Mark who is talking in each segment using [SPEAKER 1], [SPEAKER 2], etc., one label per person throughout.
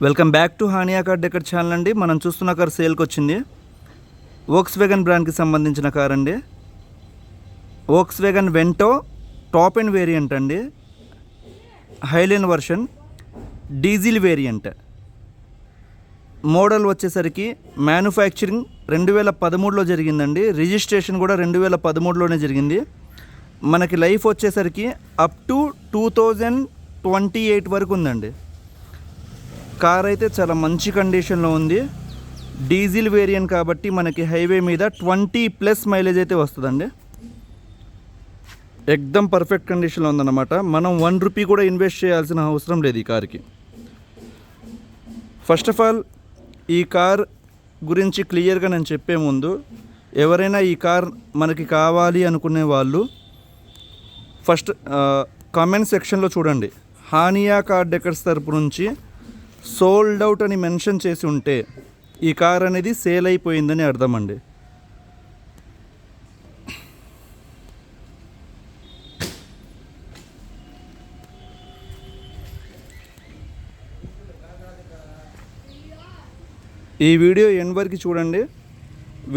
[SPEAKER 1] Welcome back to Hania car decor channel అండి. మనం చూస్తున్న కార్ సేల్కి వచ్చింది. వోక్స్వేగన్ బ్రాండ్కి సంబంధించిన కార్ అండి. Volkswagen Vento top and variant అండి. Highline version, diesel variant. Model వచ్చేసరికి మ్యానుఫ్యాక్చరింగ్ 2013లో జరిగిందండి. రిజిస్ట్రేషన్ కూడా 2013లోనే జరిగింది. మనకి లైఫ్ వచ్చేసరికి అప్ టు 2028 వరకు ఉందండి. కార్ అయితే చాలా మంచి కండిషన్లో ఉంది. డీజిల్ వేరియంట్ కాబట్టి మనకి హైవే మీద 20+ మైలేజ్ అయితే వస్తుందండి. ఎక్దమ్ పర్ఫెక్ట్ కండిషన్లో ఉందన్నమాట. మనం ₹1 కూడా ఇన్వెస్ట్ చేయాల్సిన అవసరం లేదు ఈ కార్కి. ఫస్ట్ ఆఫ్ ఆల్ ఈ కార్ గురించి క్లియర్గా నేను చెప్పే ముందు, ఎవరైనా ఈ కార్ మనకి కావాలి అనుకునే వాళ్ళు ఫస్ట్ కామెంట్ సెక్షన్లో చూడండి. హానియా కార్ డెకర్స్ తరపు నుంచి సోల్డ్ అవుట్ అని మెన్షన్ చేసి ఉంటే ఈ కార్ అనేది సేల్ అయిపోయిందని అర్థం అండి. ఈ వీడియో ఎండ్ వరకు చూడండి.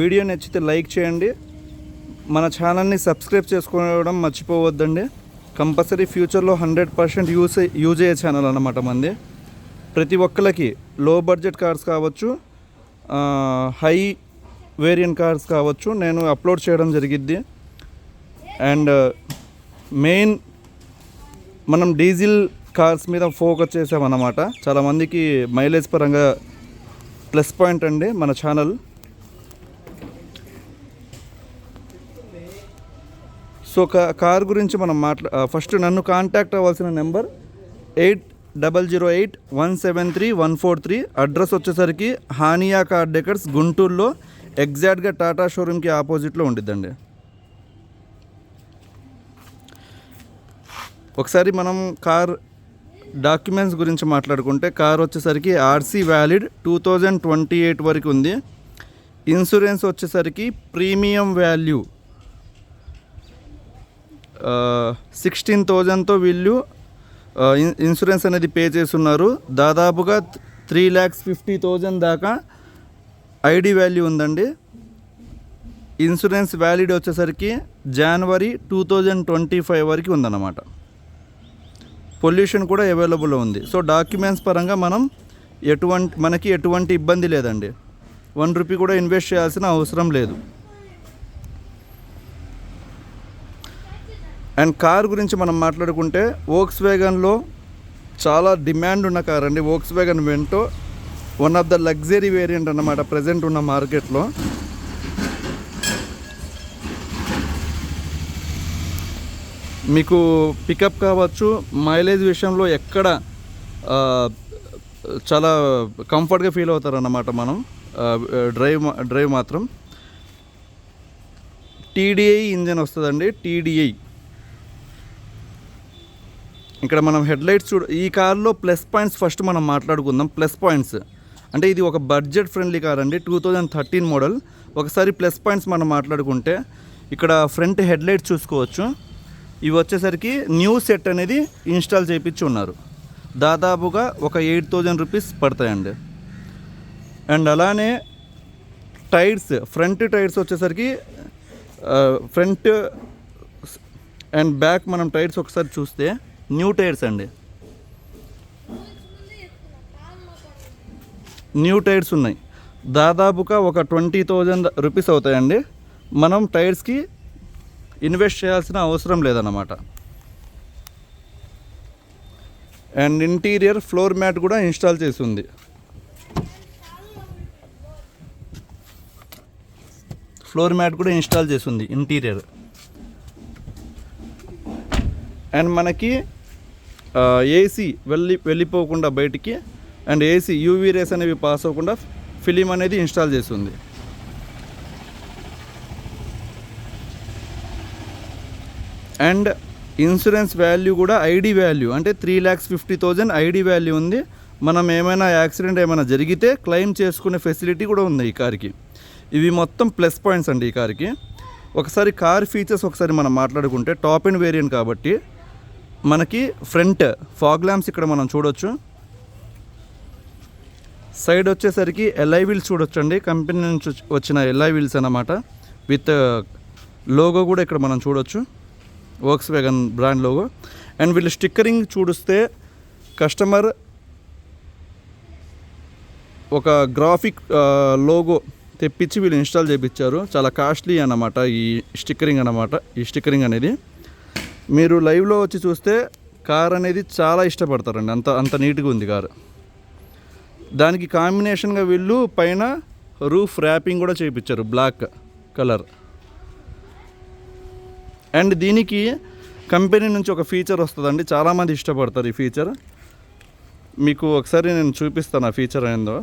[SPEAKER 1] వీడియో నచ్చితే లైక్ చేయండి. మన ఛానల్ని సబ్స్క్రైబ్ చేసుకోవడం మర్చిపోవద్దండి. కంపల్సరీ ఫ్యూచర్లో 100% యూజ్ అయ్యే ఛానల్ అన్నమాట మంది. ప్రతి ఒక్కరికి లో బడ్జెట్ కార్స్ కావచ్చు, హై వేరియంట్ కార్స్ కావచ్చు, నేను అప్లోడ్ చేయడం జరిగిద్ది. అండ్ మెయిన్ మనం డీజిల్ కార్స్ మీద ఫోకస్ చేసామన్నమాట. చాలామందికి మైలేజ్ పరంగా ప్లస్ పాయింట్ అండి మన ఛానల్. సో కార్ గురించి మనం ఫస్ట్ నన్ను కాంటాక్ట్ అవ్వాల్సిన నెంబర్ 8008173143. అడ్రస్ వచ్చేసరికి హానియా కార్ డెకర్స్, గుంటూరులో, ఎగ్జాక్ట్గా టాటా షోరూమ్కి ఆపోజిట్లో ఉండిద్దండి. ఒకసారి మనం కార్ డాక్యుమెంట్స్ గురించి మాట్లాడుకుంటే, కార్ వచ్చేసరికి ఆర్సీ వ్యాలిడ్ 2028 వరకు ఉంది. ఇన్సూరెన్స్ వచ్చేసరికి ప్రీమియం వాల్యూ 16,000తో వీళ్ళు ఇన్సూరెన్స్ అనేది పే చేస్తున్నారు. దాదాపుగా 3,50,000 దాకా ఐడి వాల్యూ ఉందండి. ఇన్సూరెన్స్ వ్యాలిడ్ వచ్చేసరికి జనవరి 2025 వరకు ఉందన్నమాట. పొల్యూషన్ కూడా అవైలబుల్ ఉంది. సో డాక్యుమెంట్స్ పరంగా మనకి ఎటువంటి ఇబ్బంది లేదండి. ₹1 కూడా ఇన్వెస్ట్ చేయాల్సిన అవసరం లేదు. అండ్ కార్ గురించి మనం మాట్లాడుకుంటే, వోక్స్వేగన్లో చాలా డిమాండ్ ఉన్న కార్ అండి. Volkswagen Vento one of the luxury variant అన్నమాట ప్రజెంట్ ఉన్న మార్కెట్లో. మీకు పికప్ కావచ్చు, మైలేజ్ విషయంలో ఎక్కడ చాలా కంఫర్ట్గా ఫీల్ అవుతారన్నమాట. మనం డ్రైవ్ మాత్రం TDI ఇంజన్ వస్తుందండి. TDI. ఇక్కడ మనం హెడ్లైట్స్ ఈ కార్లో ప్లస్ పాయింట్స్ ఫస్ట్ మనం మాట్లాడుకుందాం. ప్లస్ పాయింట్స్ అంటే ఇది ఒక బడ్జెట్ ఫ్రెండ్లీ కార్ అండి, 2013 మోడల్. ఒకసారి ప్లస్ పాయింట్స్ మనం మాట్లాడుకుంటే, ఇక్కడ ఫ్రంట్ హెడ్లైట్స్ చూసుకోవచ్చు. ఇవి వచ్చేసరికి న్యూ సెట్ అనేది ఇన్స్టాల్ చేయించి ఉన్నారు. దాదాపుగా ఒక ₹8,000 పడతాయండి. అండ్ అలానే టైర్స్, ఫ్రంట్ టైర్స్ వచ్చేసరికి ఫ్రంట్ అండ్ బ్యాక్ మనం టైర్స్ ఒకసారి చూస్తే న్యూ టైర్స్ అండి. న్యూ టైర్స్ ఉన్నాయి. దాదాపుగా ఒక ₹20,000 అవుతాయండి. మనం టైర్స్కి ఇన్వెస్ట్ చేయాల్సిన అవసరం లేదన్నమాట. అండ్ ఇంటీరియర్ ఫ్లోర్ మ్యాట్ కూడా ఇన్స్టాల్ చేసి ఉంది. ఇంటీరియర్. అండ్ మనకి ఏసీ వెళ్ళిపోకుండా బయటికి, అండ్ ఏసీ యూవీ రేస్ అనేవి పాస్ అవ్వకుండా ఫిలిం అనేది ఇన్స్టాల్ చేస్తుంది. అండ్ ఇన్సూరెన్స్ వాల్యూ కూడా ఐడి వాల్యూ అంటే 3,50,000 ఐడి వాల్యూ ఉంది. మనం ఏమైనా యాక్సిడెంట్ ఏమైనా జరిగితే క్లెయిమ్ చేసుకునే ఫెసిలిటీ కూడా ఉంది ఈ కార్కి. ఇవి మొత్తం ప్లస్ పాయింట్స్ అండి ఈ కార్కి. ఒకసారి కార్ ఫీచర్స్ ఒకసారి మనం మాట్లాడుకుంటే, టాప్ అండ్ వేరియంట్ కాబట్టి మనకి ఫ్రంట్ ఫాగ్ ల్యాంప్స్ ఇక్కడ మనం చూడొచ్చు. సైడ్ వచ్చేసరికి ఎల్ఐ వీల్స్ చూడొచ్చండి, కంపెనీ నుంచి వచ్చిన ఎల్ఐ వీల్స్ అన్నమాట. విత్ లోగో కూడా ఇక్కడ మనం చూడొచ్చు, Volkswagen brand logo. And వీళ్ళు స్టిక్కరింగ్ చూడిస్తే కస్టమర్ ఒక గ్రాఫిక్ లోగో తెప్పించి వీళ్ళు ఇన్స్టాల్ చేయించారు. చాలా కాస్ట్లీ అన్నమాట ఈ స్టిక్కరింగ్ అనేది. మీరు లైవ్లో వచ్చి చూస్తే కార్ అనేది చాలా ఇష్టపడతారండి, అంత నీట్గా ఉంది కారు. దానికి కాంబినేషన్గా వీళ్ళు పైన రూఫ్ ర్యాపింగ్ కూడా చేయించారు, బ్లాక్ కలర్. అండ్ దీనికి కంపెనీ నుంచి ఒక ఫీచర్ వస్తుందండి, చాలామంది ఇష్టపడతారు ఈ ఫీచర్. మీకు ఒకసారి నేను చూపిస్తాను ఆ ఫీచర్ ఏందో.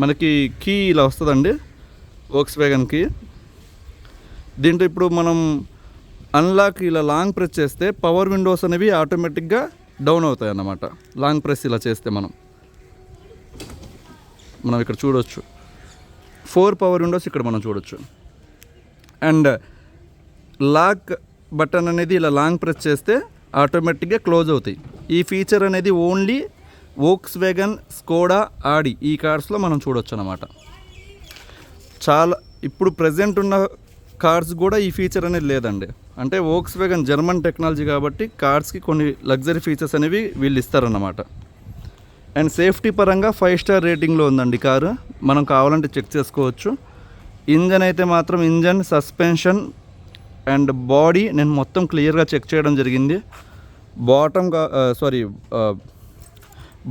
[SPEAKER 1] మనకి కీ ఇలా వస్తుందండి, వోక్స్ వ్యాగన్ కీ. దీంట్లో ఇప్పుడు మనం అన్లాక్ ఇలా లాంగ్ ప్రెస్ చేస్తే పవర్ విండోస్ అనేవి ఆటోమేటిక్గా డౌన్ అవుతాయి అన్నమాట. లాంగ్ ప్రెస్ ఇలా చేస్తే మనం ఇక్కడ చూడొచ్చు 4 పవర్ విండోస్ ఇక్కడ మనం చూడొచ్చు. అండ్ లాక్ బటన్ అనేది ఇలా లాంగ్ ప్రెస్ చేస్తే ఆటోమేటిక్గా క్లోజ్ అవుతాయి. ఈ ఫీచర్ అనేది ఓన్లీ వోక్స్ వ్యాగన్, స్కోడా, ఆడి ఈ కార్స్లో మనం చూడొచ్చు అన్నమాట. చాలా ఇప్పుడు ప్రజెంట్ ఉన్న కార్స్ కూడా ఈ ఫీచర్ అనేది లేదండి. అంటే వోక్స్ వ్యాగన్ జర్మన్ టెక్నాలజీ కాబట్టి కార్స్కి కొన్ని లగ్జరీ ఫీచర్స్ అనేవి వీళ్ళు ఇస్తారన్నమాట. అండ్ సేఫ్టీ పరంగా 5 స్టార్ రేటింగ్లో ఉందండి కారు, మనం కావాలంటే చెక్ చేసుకోవచ్చు. ఇంజన్ అయితే మాత్రం ఇంజన్, సస్పెన్షన్ అండ్ బాడీ నేను మొత్తం క్లియర్గా చెక్ చేయడం జరిగింది.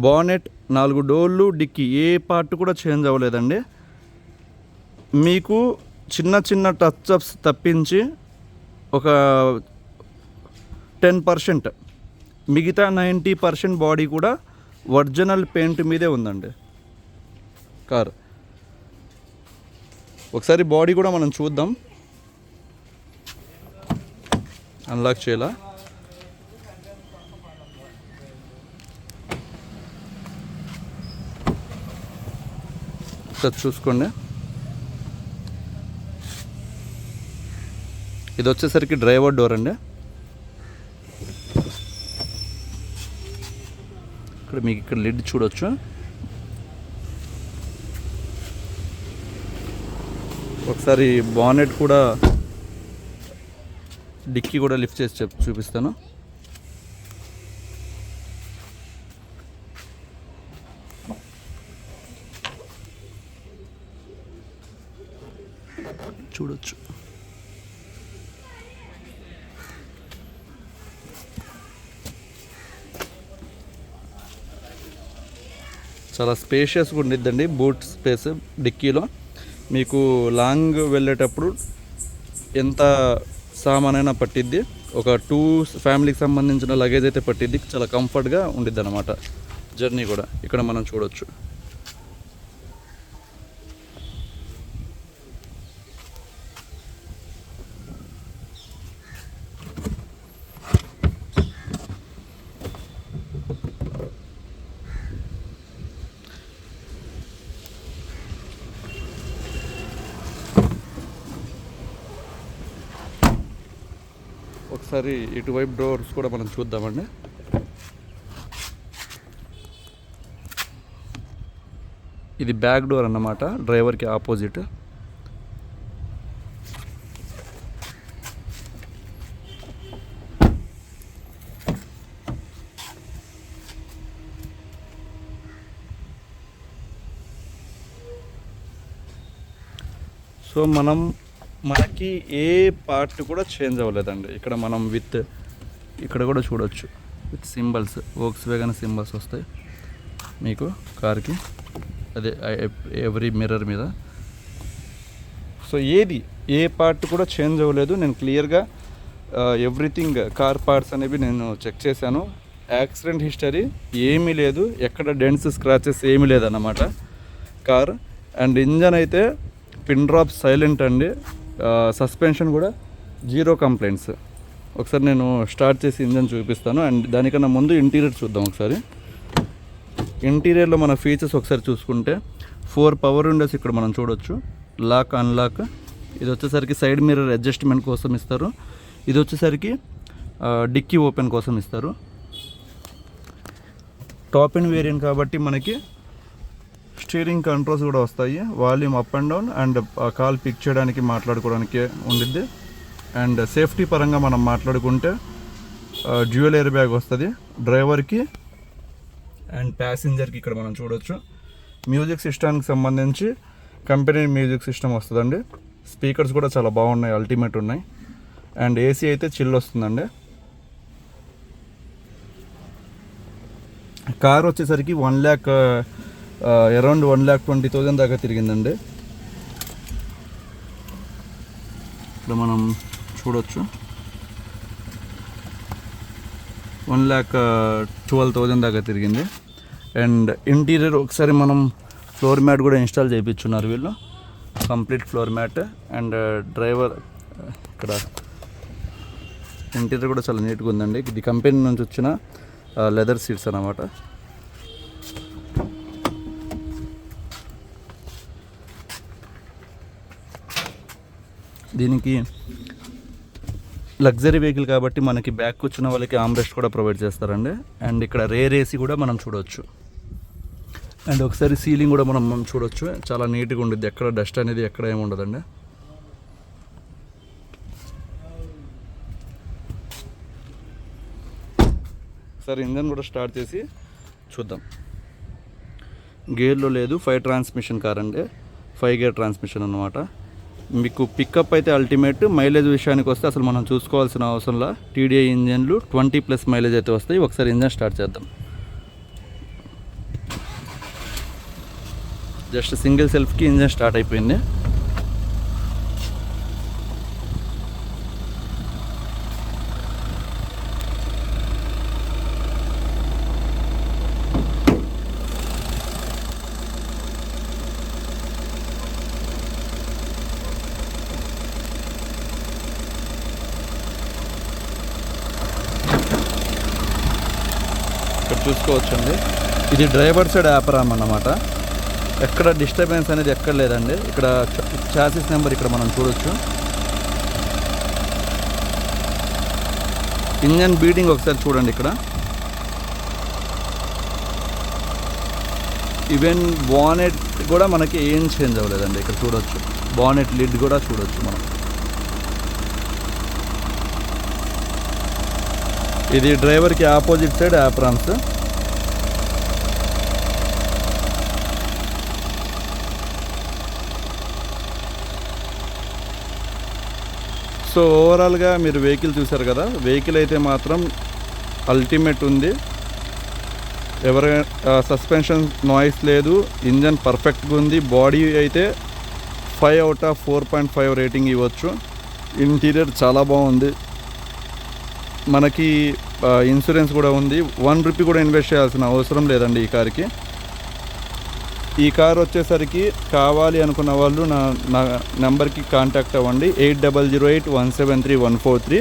[SPEAKER 1] బానెట్, 4 డోర్లు, డిక్కీ ఏ పార్ట్ కూడా చేంజ్ అవ్వలేదండి. మీకు చిన్న టచ్అప్స్ తప్పించి ఒక 10%, మిగతా 90% బాడీ కూడా ఒరిజినల్ పెయింట్ మీదే ఉందండి కార్. ఒకసారి బాడీ కూడా మనం చూద్దాం. అన్లాక్ చేయాలా? ఒకసారి చూసుకోండి. ఇది వచ్చేసరికి డ్రైవర్ డోర్ అండి. మీకు ఇక్కడ లిడ్ చూడొచ్చు. ఒకసారి బానెట్ కూడా, డిక్కీ కూడా లిఫ్ట్ చేసి చూపిస్తాను. చూడొచ్చు. చాలా స్పేషియస్గా ఉండిద్దండి బూట్ స్పేస్ డిక్కీలో. మీకు లాంగ్ వెళ్ళేటప్పుడు ఎంత సామానైనా పట్టిద్ది. ఒక 2 ఫ్యామిలీకి సంబంధించిన లగేజ్ అయితే పట్టిద్ది. చాలా కంఫర్ట్గా ఉండిద్ది అన్నమాట జర్నీ కూడా. ఇక్కడ మనం చూడొచ్చు. ఒకసారి ఇటువైపు డోర్స్ కూడా మనం చూద్దామండి. ఇది బ్యాక్ డోర్ అన్నమాట, డ్రైవర్కి ఆపోజిట్. సో మనకి ఏ పార్ట్ కూడా చేంజ్ అవ్వలేదండి. ఇక్కడ మనం ఇక్కడ కూడా చూడొచ్చు with symbols, Volkswagen symbols వస్తాయి మీకు కార్కి, అదే ఎవ్రీ మిర్రర్ మీద. సో ఏ పార్ట్ కూడా చేంజ్ అవ్వలేదు. నేను క్లియర్గా ఎవ్రీథింగ్ కార్ పార్ట్స్ అనేవి నేను చెక్ చేశాను. యాక్సిడెంట్ హిస్టరీ ఏమీ లేదు, ఎక్కడ డెంట్స్, స్క్రాచెస్ ఏమీ లేదన్నమాట కార్. అండ్ ఇంజన్ అయితే పిన్ డ్రాప్ సైలెంట్ అండి. సస్పెన్షన్ కూడా 0 కంప్లైంట్స్. ఒకసారి నేను స్టార్ట్ చేసి ఇంజన్ చూపిస్తాను. అండ్ దానికన్నా ముందు ఇంటీరియర్ చూద్దాం ఒకసారి. ఇంటీరియర్లో మన ఫీచర్స్ ఒకసారి చూసుకుంటే 4 పవర్ విండోస్ ఇక్కడ మనం చూడొచ్చు, లాక్, అన్లాక్. ఇది వచ్చేసరికి సైడ్ మిర్రర్ అడ్జస్ట్మెంట్ కోసం ఇస్తారు. ఇది వచ్చేసరికి డిక్కీ ఓపెన్ కోసం ఇస్తారు. టాప్ అండ్ వేరియంట్ కాబట్టి మనకి స్టీరింగ్ కంట్రోల్స్ కూడా వస్తాయి, volume up and down, and call pick చేయడానికి మాట్లాడుకోవడానికి ఉండిద్ది. అండ్ సేఫ్టీ పరంగా మనం మాట్లాడుకుంటే డ్యూయల్ ఎయిర్ బ్యాగ్ వస్తుంది డ్రైవర్కి అండ్ ప్యాసింజర్కి. ఇక్కడ మనం చూడొచ్చు మ్యూజిక్ సిస్టమ్కి సంబంధించి కంపెనీ మ్యూజిక్ సిస్టమ్ వస్తుందండి. స్పీకర్స్ కూడా చాలా బాగున్నాయి, అల్టిమేట్ ఉన్నాయి. అండ్ ఏసీ అయితే చిల్ వస్తుందండి. కార్ వచ్చేసరికి 1 lakh అరౌండ్ 1,20,000 దాకా తిరిగిందండి. ఇక్కడ మనం చూడొచ్చు 1,12,000 దాకా తిరిగింది. అండ్ ఇంటీరియర్ ఒకసారి మనం ఫ్లోర్ మ్యాట్ కూడా ఇన్స్టాల్ చేయించున్నారు వీళ్ళు, complete floor mat. And driver ఇక్కడ ఇంటీరియర్ కూడా చాలా నీట్గా ఉందండి. ఇది కంపెనీ నుంచి వచ్చిన లెదర్ సీట్స్ అన్నమాట. దీనికి లగ్జరీ వెహికల్ కాబట్టి మనకి బ్యాక్ కూర్చున్న వాళ్ళకి ఆమ్రెస్ట్ కూడా ప్రొవైడ్ చేస్తారండి. అండ్ ఇక్కడ రేర్ ఏసీ కూడా మనం చూడవచ్చు. అండ్ ఒకసారి సీలింగ్ కూడా మనం చూడవచ్చు, చాలా నీట్గా ఉంటుంది, ఎక్కడ డస్ట్ అనేది ఎక్కడ ఏమి ఉండదండి. సరే ఇంజన్ కూడా స్టార్ట్ చేసి చూద్దాం. గేర్లో లేదు, 5 ట్రాన్స్మిషన్ కార్ అండి, 5 గేర్ ట్రాన్స్మిషన్ అన్నమాట. మీకు పికప్ అయితే అల్టిమేట్. మైలేజ్ విషయానికి వస్తే అసలు మనం చూసుకోవాల్సిన అవసరంలా, టీడీఐ ఇంజన్లు 20+ మైలేజ్ అయితే వస్తాయి. ఒకసారి ఇంజన్ స్టార్ట్ చేద్దాం. జస్ట్ సింగిల్ సెల్ఫ్కి ఇంజన్ స్టార్ట్ అయిపోయింది. ఇక్కడ చూసుకోవచ్చండి, ఇది డ్రైవర్ సైడ్ యాపరామ్ అన్నమాట. ఎక్కడ డిస్టర్బెన్స్ అనేది ఎక్కడ లేదండి. ఇక్కడ చాసిస్ నెంబర్ ఇక్కడ మనం చూడొచ్చు. ఇంజన్ బీటింగ్ ఒకసారి చూడండి. ఇక్కడ ఈవెన్ బానెట్ కూడా మనకి ఏం చేంజ్ అవ్వలేదండి. ఇక్కడ చూడొచ్చు బానెట్ లిడ్ కూడా చూడొచ్చు మనం. ఇది డ్రైవర్కి ఆపోజిట్ సైడ్ యాప్రామ్స్. సో ఓవరాల్గా మీరు వెహికల్ చూసారు కదా, వెహికల్ అయితే మాత్రం అల్టిమేట్ ఉంది. సస్పెన్షన్ నాయిస్ లేదు, ఇంజన్ పర్ఫెక్ట్గా ఉంది. బాడీ అయితే 5 out of 4.5 రేటింగ్ ఇవ్వచ్చు. ఇంటీరియర్ చాలా బాగుంది. మనకి ఇన్సూరెన్స్ కూడా ఉంది. 1 రూపీ కూడా ఇన్వెస్ట్ చేయాల్సిన అవసరం లేదండి ఈ కార్కి. ఈ కార్ వచ్చేసరికి కావాలి అనుకున్న వాళ్ళు నా నెంబర్కి కాంటాక్ట్ అవ్వండి, 8008173143.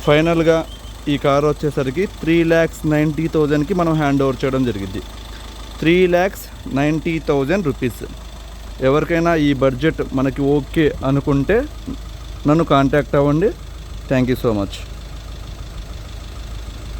[SPEAKER 1] ఫైనల్గా ఈ కార్ వచ్చేసరికి 3,90,000కి మనం హ్యాండ్ ఓవర్ చేయడం జరిగింది. 3,90,000 రూపీస్. ఎవరికైనా ఈ బడ్జెట్ మనకి ఓకే అనుకుంటే నన్ను కాంటాక్ట్ అవ్వండి. Thank you so much.